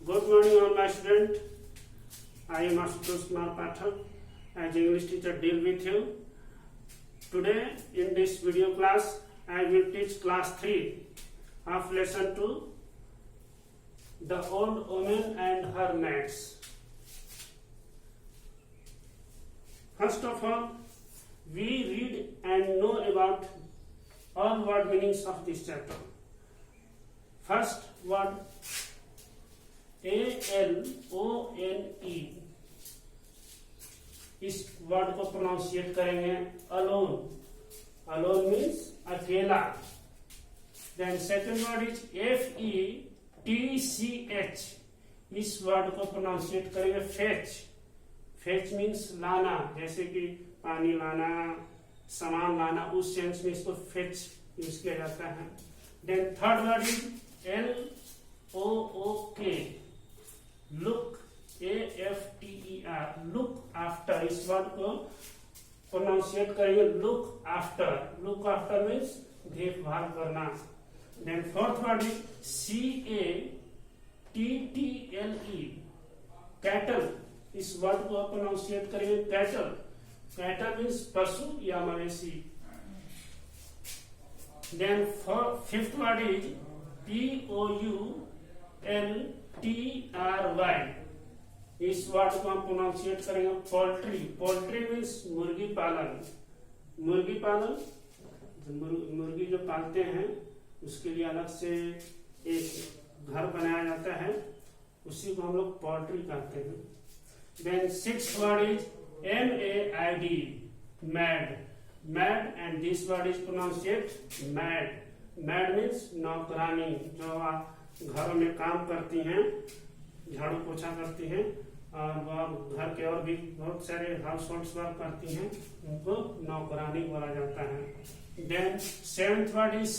Good morning all my student. I am Ashutosh Kumar Pathak as English teacher deal with you. Today in this video class I will teach class 3 of lesson 2, The Old Woman and Her Maids. First of all, we read and know about all word meanings of this chapter. First word ALONE, इस word को pronunciate करेंगे alone. Alone means अकेला. Then second word is FETCH, इस word को pronunciate करेंगे fetch. Fetch means लाना, जैसे कि पानी लाना, सामान लाना, उस सेंस में इसको फेच यूज किया जाता है. Then third word is LOOK, look, AFTER, look after. इस वर्ड को प्रोनाउंसिएट करेंगे look after. Look after means देखभाल करना. Then fourth word is CATTLE, cattle. इस वर्ड को प्रोनाउंसिएट करेंगे कैटल. कैटल मीन्स पशु या मवेशी. Then fifth word is POULTRY, इस वर्ड को हम प्रोनाउंसिएट करेंगे पोल्ट्री. पोल्ट्री मीन्स मुर्गी पालन. मुर्गी पालन, मुर्गी जो पालते हैं उसके लिए अलग से एक घर बनाया जाता है, उसी को हम लोग पोल्ट्री कहते हैं. Then sixth word is MAID, maid. Maid and this word is pronunciate maid. Maid means नौकरानी, जो घरों में काम करती हैं, झाड़ू पोछा करती हैं, और वह घर के और भी बहुत सारे हाउस होल्ड वर्क करती हैं, उनको नौकरानी बोला जाता है. Then seventh word is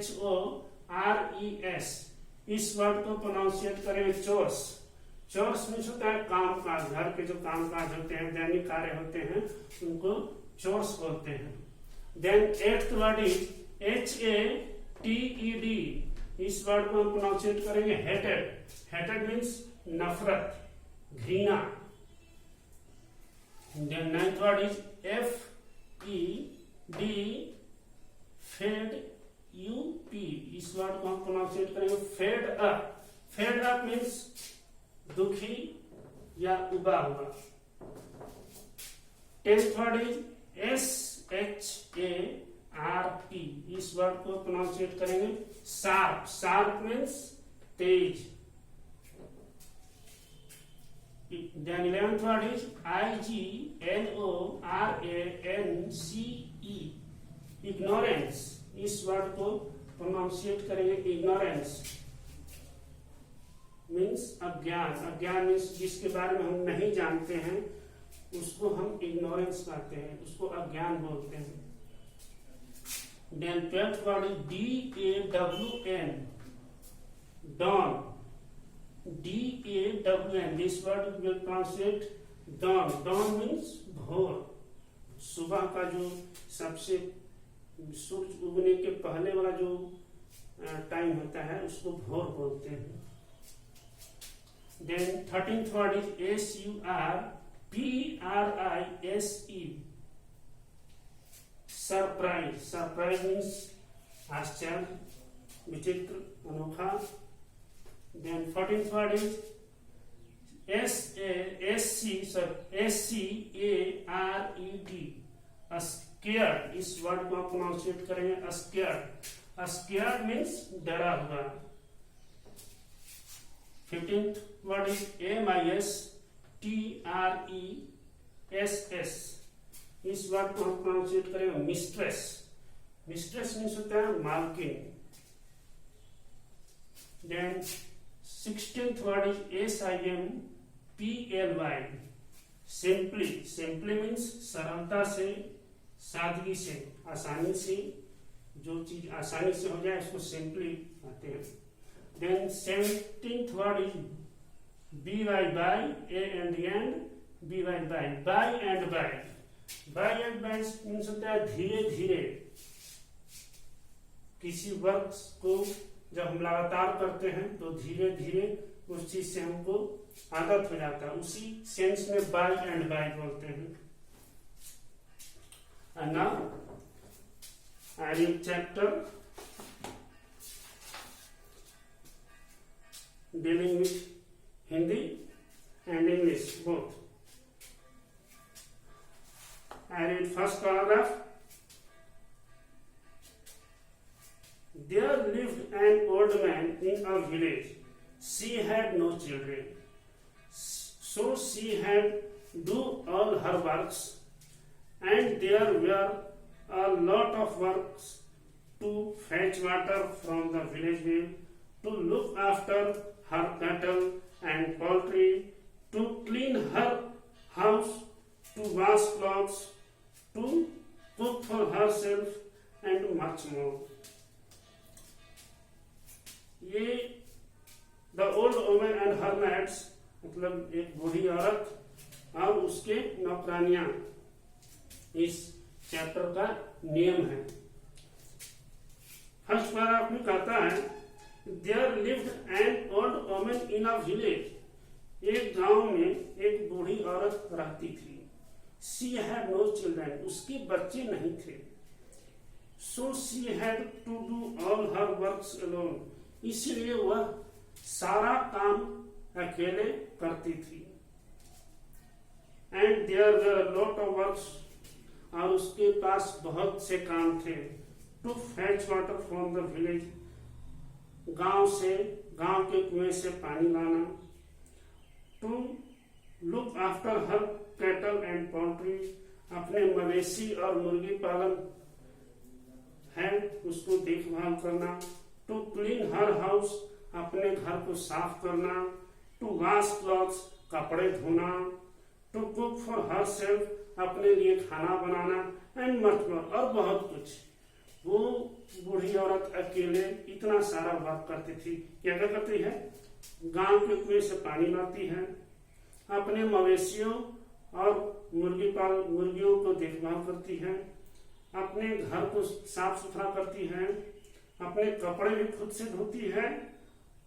CHORES, इस वर्ड को प्रोनाउंसिएट करेंगे चोर्स. चोर्स मीन्स होता है काम काज. घर के जो काम काज होते हैं, दैनिक कार्य होते हैं, उनको चोर्स बोलते हैं. Then eighth word is HATED, इस वर्ड को हम प्रोनाउंसिएट करेंगे हेटेड. हेटेड मीन्स नफरत, घृणा. Then ninth word is FED, fed UP, इस वर्ड को हम प्रोनाउंसिएट करेंगे fed up. Fed up means दुखी या उबा हुआ. टेंथ वर्ड इज SHARP, इस वर्ड को प्रोनाउंसिएट करेंगे शार्प. शार्प मीन्स तेज. Then 11th word is IGNORANCE, ignorance. इस वर्ड को प्रोनाउंसिएट करेंगे इग्नोरेंस मीन्स अज्ञान. अज्ञान मीन्स जिसके बारे में हम नहीं जानते हैं, उसको हम इग्नोरेंस कहते हैं, उसको अज्ञान बोलते हैं. Then 12th word is DAWN, dawn. DAWN, this word will translate dawn. Dawn means भोर. सुबह का जो सबसे सूरज उगने के पहले वाला जो टाइम होता है, उसको भोर बोलते हैं. Then 13th word is SURPRISE, surprise. Surprise means आश्चर्य, विचित्र, अनोखा. Then 14th word is SCARED, scared. इस वर्ड को आप प्रोनाउंसिएट करेंगे स्केयर्ड. स्केयर्ड मीन्स डरा हुआ. 15th वर्ड इज MISTRESS, इस वर्ड को हम प्रोनाउंसिएट करेंगे मिस्ट्रेस. मिस्ट्रेस मीन्स होता है मालकिन. Then 16th word is SIMPLY, simply. Simply means सरलता से, सादगी से, आसानी से. जो चीज आसानी से हो जाए उसको सिंपली कहते हैं. Then 17th word is BY, by, A and the end, BY, by and by. By and by means होता है धीरे धीरे. किसी वर्क को जब हम लगातार करते हैं तो धीरे धीरे उस चीज से हमको आदत हो जाता है। उसी सेंस में बाय एंड बाय बोलते हैं। And now I read chapter dealing with Hindi and English both. I read first paragraph. There lived an old man in a village. She had no children, so she had do all her works, and there were a lot of works to fetch water from the village well, to look after her cattle and poultry, to clean her house, to wash clothes, to cook for herself, and much more. ये the old woman and her mats मतलब एक बूढ़ी औरत और उसके नौकरानियां इस chapter का नियम है। फर्स्ट पैराग्राफ में कहता है there lived an old woman in a village. एक गांव में एक बूढ़ी औरत रहती थी। शी हैड नो चिल्ड्रन, उसके बच्चे नहीं थे। So she had to do all her works alone, इसलिए वह सारा काम अकेले करती थी। And there were lot of works, और उसके पास बहुत से काम थे। To fetch water from the village, गांव के कुएं से पानी लाना। To look after her cattle and poultry, अपने मवेशी और मुर्गी पालन है उसको देखभाल करना। टू क्लीन हर हाउस, अपने घर को साफ करना। टू वॉश क्लॉथ्स, कपड़े धोना। To cook for herself, अपने लिए खाना बनाना। एंड मच मोर, और बहुत कुछ। वो बूढ़ी औरत अकेले इतना सारा वर्क करती थी। क्या क्या करती है? गांव के कुएं से पानी लाती है, अपने मवेशियों और मुर्गियों को देखभाल करती है, अपने घर को साफ सुथरा करती है, अपने कपड़े भी खुद से धोती है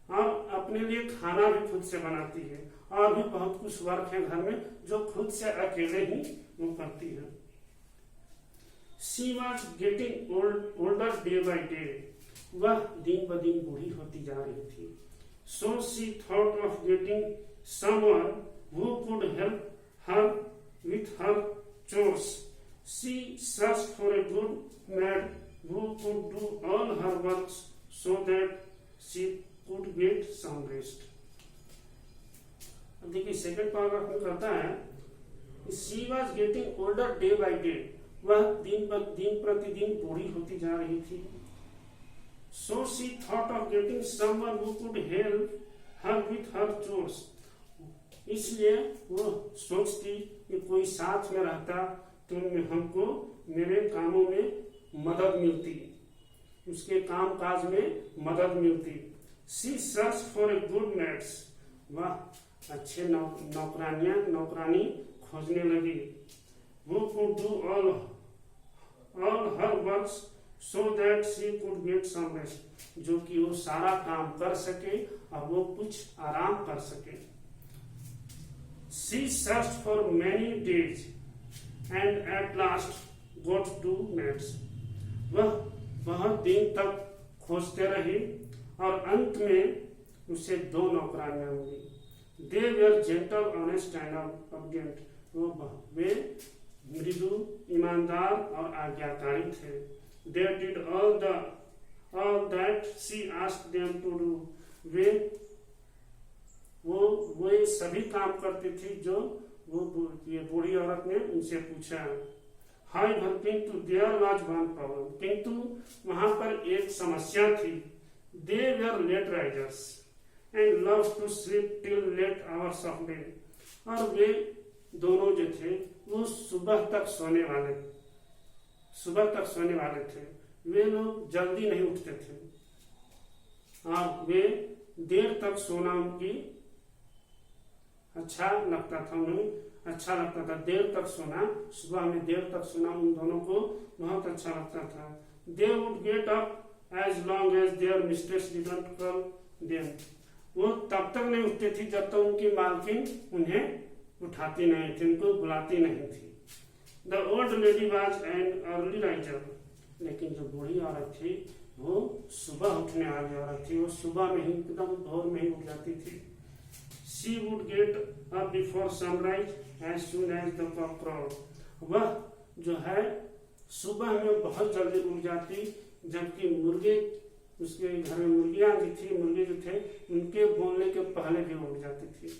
और अपने लिए खाना भी खुद से बनाती है। और भी बहुत कुछ वर्क है घर में जो खुद से अकेले ही वो करती है। She was getting older day by day, वह दिन ब दिन बूढ़ी होती जा रही थी। So she thought of getting someone who could help her with her chores. She searched for a good maid who could do all her works so that she could get some rest. अब देखिए second paragraph में कहता है she was getting older day by day, वह दिन प्रतिदिन बूढ़ी होती जा रही थी। So she thought of getting someone who could help her with her chores, इसलिए वो सोचती कि कोई साथ में रहता तो हमको मेरे कामों में मदद मिलती, उसके काम काज में मदद मिलती। She searched for a good maid, वह अच्छे नौकरानी खोजने लगी। Who could do all her works so that she could get some rest, जो कि वो सारा काम कर सके और वो कुछ आराम कर सके। She searched for many days and at last got two maids, वह बहुत दिन तक खोजते रही और अंत में उसे दो नौकरानियां मिली। They were gentle, honest and obedient, वे मृदु, ईमानदार और आज्ञाकारी थे। They did all that she asked them to do, वे सभी काम करती थी जो ये बूढ़ी औरत ने उनसे पूछा। However, किंतु there was one problem, किंतु वहां पर एक समस्या थी। They were late risers and loved to sleep till late hours of day, और वे दोनों जो थे वो सुबह तक सोने वाले थे। वे लोग जल्दी नहीं उठते थे और वे देर तक सोना उनकी अच्छा लगता था। देर तक सोना, सुबह में देर तक सोना उन दोनों को बहुत अच्छा लगता था। They would get up as long as their mistress didn't call them. वो तब तक नहीं उठती थी जब तक उनकी मालकिन उन्हें उठाती नहीं थी, उनको बुलाती नहीं थी. The old lady was an early riser. लेकिन जो बूढ़ी औरत थी वो सुबह उठने वाली औरत थी. वो सुबह में ही एकदम भोर में ही उठ जाती थी. She would get up before sunrise as soon as the cock crowed. वह जो है सुबह में बहुत जल्दी उठ जाती, जबकि मुर्गे, उसके घर में मुर्गियां जो थी, मुर्गे जो थे, उनके बोलने के पहले भी उठ जाती थी.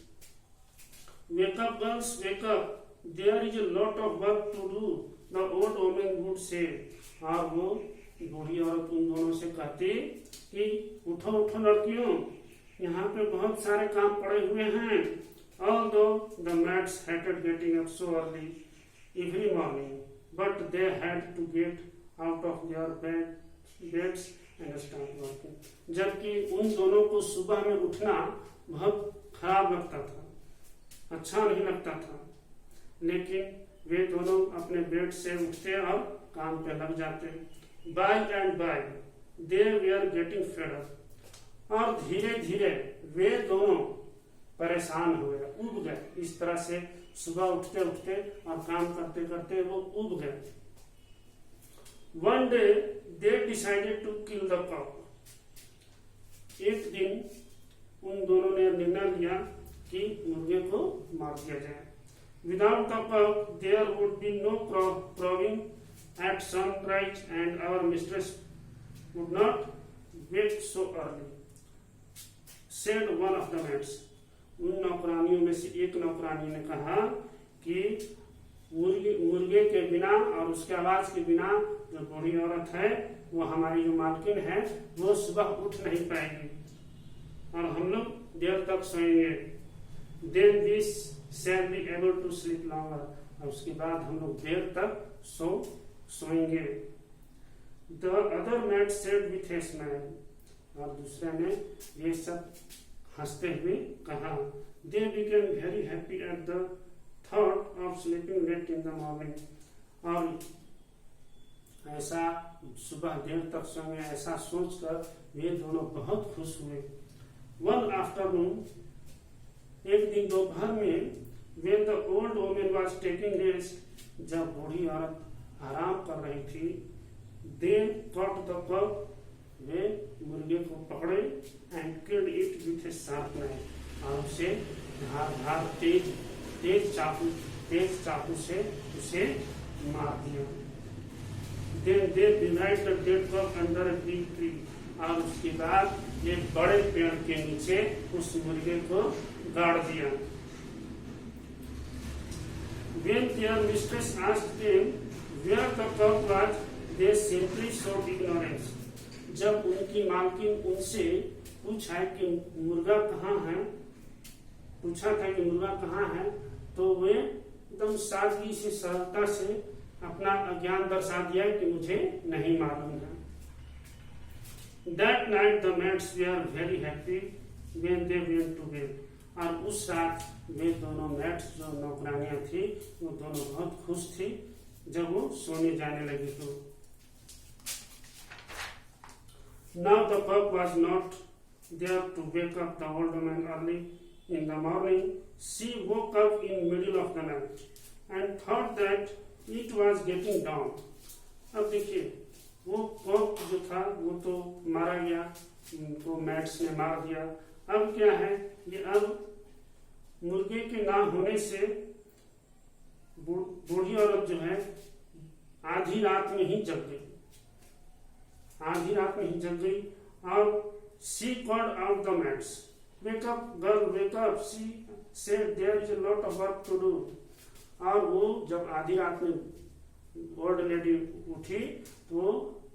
Wake up girls, wake up. There is a lot of work to do. The old woman would say. और वो बूढ़ी औरत उन दोनों से कहती कि उठो उठो लड़कियों, यहाँ पे बहुत सारे काम पड़े हुए हैं. Although the maids hated getting up so early every morning, but they had to get out of their beds and start working. जबकि उन दोनों को सुबह में उठना बहुत खराब लगता था, अच्छा नहीं लगता था, लेकिन वे दोनों अपने बेड से उठते और काम पे लग जाते. By and by they were getting fed up. और धीरे धीरे वे दोनों परेशान हो गए, उब गए. इस तरह से सुबह उठते उठते और काम करते करते वो उब गए. One day they decided to kill the cock. एक दिन उन दोनों ने निर्णय लिया कि मुर्गे को मार दिया जाए. Without the cock there would be no crowing at sunrise and our mistress would not wake so early, said one of the maids. उन नौकरानियों में से एक नौकरानी ने कहा कि मुर्गे के बिना और उसके आवाज के बिना जो बूढ़ी औरत है, वो हमारी जो मालकिन है, वो सुबह उठ नहीं पाएगी और हम लोग देर तक सोएंगे. Then we shall be able to sleep longer. और उसके बाद हम लोग देर तक सोएंगे. The other maid said with a smile. और दूसरे ने ये सब हंसते हुए कहा. They became very happy at the thought of sleeping late in the morning. और ऐसा सुबह देर तक सोएंगे ऐसा सोचकर वे दोनों बहुत खुश हुए. One afternoon, एक दिन दोपहर में, when the old woman was taking rest, जब बूढ़ी औरत आराम कर रही थी, they caught the cock. वे मुर्गे को पकड़े and killed it with a sharp knife. और उसे धार तेज चाकू से उसे मार दिया. Then they buried the dead cock under a big tree. और उसके बाद एक बड़े पेड़ के नीचे उस मुर्गे को गाड़ दिया. When their mistress asked them where the cock was, they simply showed ignorance. जब उनकी मालकिन उनसे पूछा कि मुर्गा कहाँ है, तो वे एकदम सादगी से सरलता से अपना अज्ञान दर्शा दिया कि मुझे नहीं मालूम है. That night the maids were very happy when they went to bed. और उस रात वे दोनों मैट्स जो नौकरानियां थी, वो दोनों बहुत खुश थी जब वो सोने जाने लगी. तो Now the cock was not there to wake up the old woman early in the morning. She woke up in middle of the night and thought that it was getting dawn. अब देखिए, वो Kock जो था वो तो मारा गया, उनको मैट्स ने मार दिया. अब क्या है, ये अब मुर्गे के ना होने से बूढ़ी औरत जो है आधी रात में ही जग गई. और she called out the maids. Wake up girl, wake up, she said, there is a lot of work to do. और वो जब आधी रात में ओल्ड लेडी उठी तो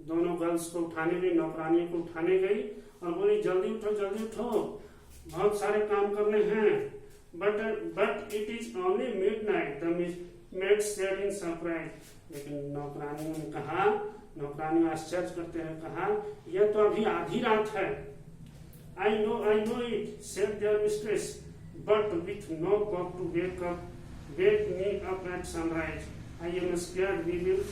दोनों गर्ल्स को उठाने गई, नौकरानी को उठाने गई और बोली जल्दी उठो, बहुत सारे काम करने हैं. But it is only midnight, the maid said in surprise. लेकिन नौकरानी आश्चर्य करते हुए कहा, यह तो अभी आधी रात है. I know it, said their mistress, but with no cock to wake me up at sunrise. I am scared we will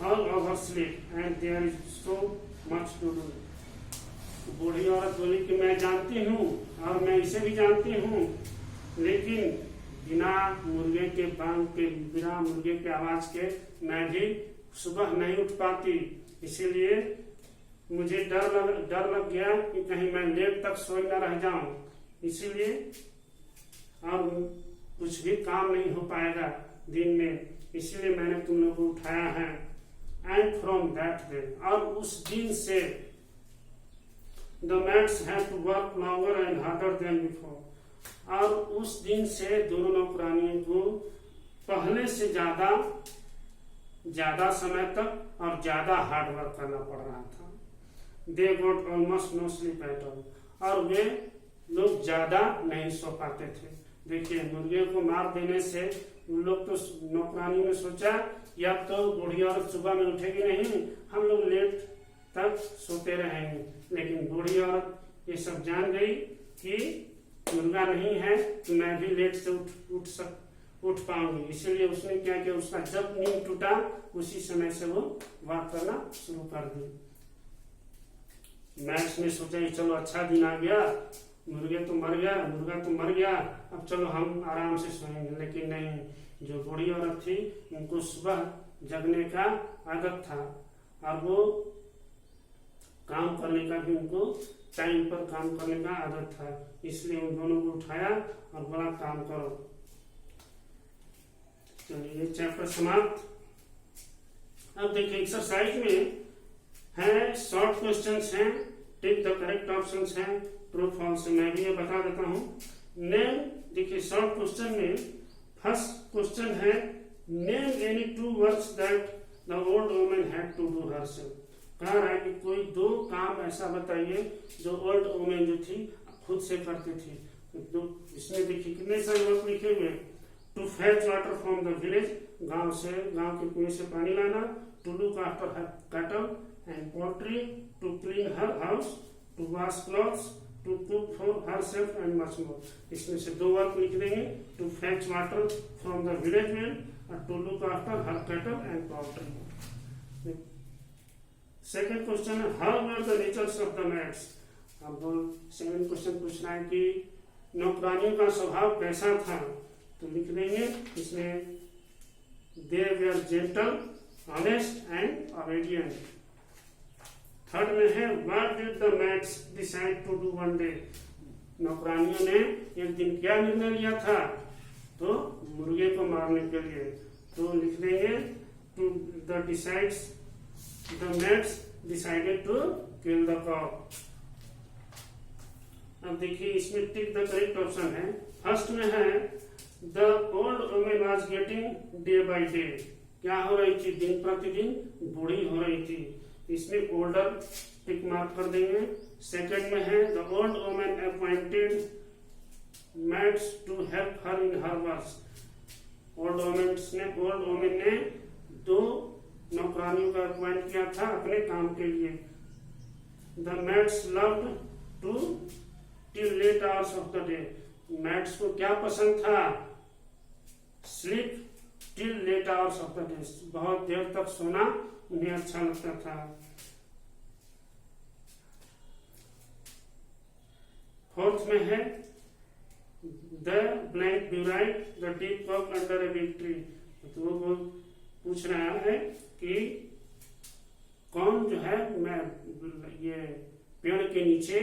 all oversleep, and there is so much to do. बूढ़ी औरत बोली कि मैं जानती हूँ और मैं इसे भी जानती हूँ, लेकिन बिना मुर्गे के बांग के, बिना मुर्गे के आवाज के मैं भी सुबह नहीं उठ पाती, इसीलिए मुझे डर लग गया कि कहीं मैं लेट तक सोई न रह जाऊं, इसीलिए और कुछ भी काम नहीं हो पाएगा दिन में, इसीलिए मैंने तुम लोग को उठाया है। एंड फ्रॉम दैट डे, और उस दिन से the maids have to work longer and harder than before, और उस दिन से दोनों नौकरानियों को पहले से ज्यादा समय तक और ज्यादा हार्ड वर्क करना पड़ रहा था। They got almost no sleep at all, और वे लोग ज्यादा नहीं सो पाते थे। देखिए, मुर्गे को मार देने से उन लोग तो, नौकरानियों ने सोचा या तो बूढ़ी औरत सुबह में उठेगी नहीं, हम लोग लेट तक सोते रहेंगे, लेकिन बूढ़ी औरत ये सब जान गई कि मुर्गा नहीं है तो मैं भी लेट से उठ पाऊंगी, इसीलिए उसने क्या किया, उसका जब नींद टूटा उसी समय से वो वर्क करना शुरू कर दी। मैक्स ने सोचा कि चलो अच्छा दिन आ गया, मुर्गा तो मर गया, अब चलो हम आराम से सोएंगे, लेकिन नहीं, जो बूढ़ी औरत थी उनको सुबह जगने का आदत था और वो काम करने का भी उनको टाइम पर काम करने का आदत था, इसलिए उन दोनों को उठाया और बड़ा काम करो। चलिए, ये चैप्टर समाप्त। अब देखिए, एक्सरसाइज में है शॉर्ट क्वेश्चंस हैं, टिक द करेक्ट ऑप्शंस हैं, ट्रू फॉल्स। मैं भी ये बता देता हूँ। नेम, देखिए शॉर्ट क्वेश्चन में फर्स्ट क्वेश्चन है, name any two works that the old woman had to do herself. कह रहा है कि कोई दो काम ऐसा बताइए जो ओल्ड वुमन जो थी खुद से करती थी। तो इसमें देखिए कितने सारे वर्क लिखे हुए। To fetch water from the village, गांव के कुएं से पानी लाना। To look after her cattle and poultry. To clean her house. To wash clothes. To cook for herself and much more. इसमें से दो वर्क लिख देंगे, to fetch water from the village man और to look after her cattle and poultry. Second question है, how were the natures of the maids. अब second question पूछ रहा है कि नौकरानियों का स्वभाव कैसा था, तो लिख देंगे इसमें, they were gentle, honest and obedient. Third में है, what did the maids decide to do one day. नौकरानियों ने एक दिन क्या निर्णय लिया था, तो मुर्गे को मारने के लिए। तो लिख देंगे, to the decides the mates decided to kill the cow। अब देखिए, इसमें टिक द करेक्ट ऑप्शन है। फर्स्ट में है, the old woman was getting day by day. क्या हो रही थी, दिन प्रतिदिन बूढ़ी हो रही थी, इसमें ओल्डर टिक मार्क कर देंगे। सेकंड में है, the old woman appointed maids to help her in her work. Old woman ने दो नौकरानियों का अपॉइंट किया था अपने काम के लिए। The maids loved to till late hours of the day. Maids को क्या पसंद था, sleep till late hours of the day, बहुत देर तक सोना उन्हें अच्छा लगता था। फोर्थ में है, द ब्लैंक ड्यूराइड the deep cock under a big tree. तो वो पूछ रहा है कि कौन जो है, मैं ये पेड़ के नीचे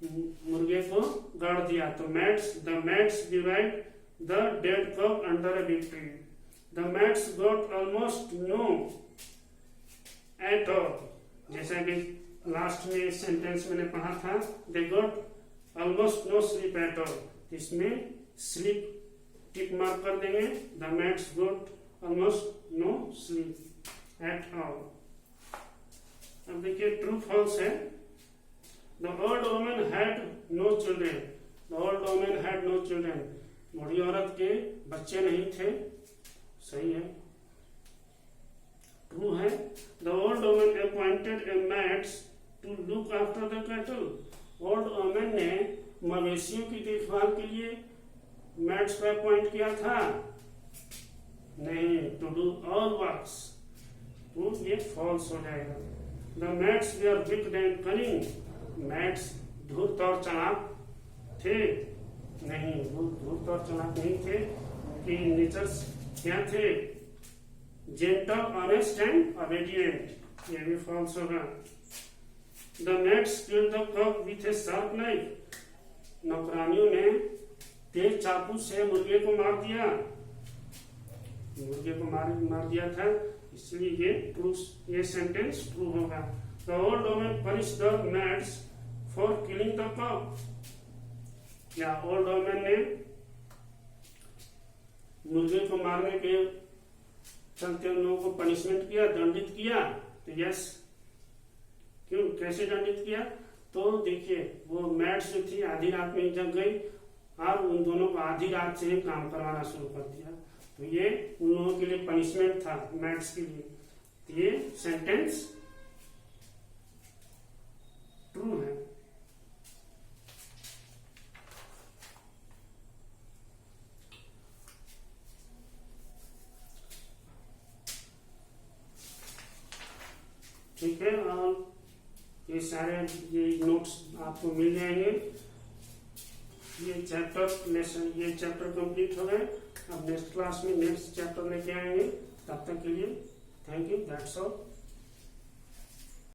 मुर्गे को गाड़ दिया। तो द मैट्स ड्यूराइड the dead cock under a big tree. The maids got almost no at all. जैसा कि लास्ट में इस सेंटेंस मैंने पढ़ा था, they got almost no sleep at all. इसमें स्लीप टिक मार्क कर देंगे। The maids got almost no sleep at all. अब देखिए, ट्रू फॉल्स है। The old woman had no children. The old woman had no children. बूढ़ी औरत के बच्चे नहीं थे, सही है, ट्रू है। The old woman appointed a maids to look after the cattle. Old woman ने मवेशियों की देखभाल के लिए मैट्स को अपॉइंट किया था, नहीं, टू डू ऑल वर्क्स। तो ये फॉल्स हो जाएगा। The maids were wicked and cunning. Maids धूर्त और चालाक थे नहीं, धूर्त और चालाक नहीं थे कि नेचर्स क्या थे, जेंटल ऑनेस्ट एंड ओबीडिएंट, ये भी फॉल्स होगा। The maids killed the cock with a sharp knife. नौकरानियों ने तेज चाकू से मुर्गे को मार दिया, मुर्गे को मार दिया था, इसलिए ये ट्रू, ये सेंटेंस ट्रू होगा। The old woman punish the maids for killing the cock. या ओल्ड वुमन ने मुर्गे को मारने के चलते उन लोगों को पनिशमेंट किया, दंडित किया। तो यस, क्यों, कैसे दंडित किया, तो देखिए वो मैट्स जो थी आधी रात में जग गई और उन दोनों को आधी रात से ही काम करवाना शुरू कर दिया, तो ये उन लोगों के लिए पनिशमेंट था, मैट्स के लिए। तो ये सेंटेंस ट्रू है। ठीक है, और ये सारे ये नोट्स आपको मिल जाएंगे। ये चैप्टर कंप्लीट हो गए। अब नेक्स्ट क्लास में नेक्स्ट चैप्टर लेके आएंगे। तब तक के लिए थैंक यू, दैट्स ऑल।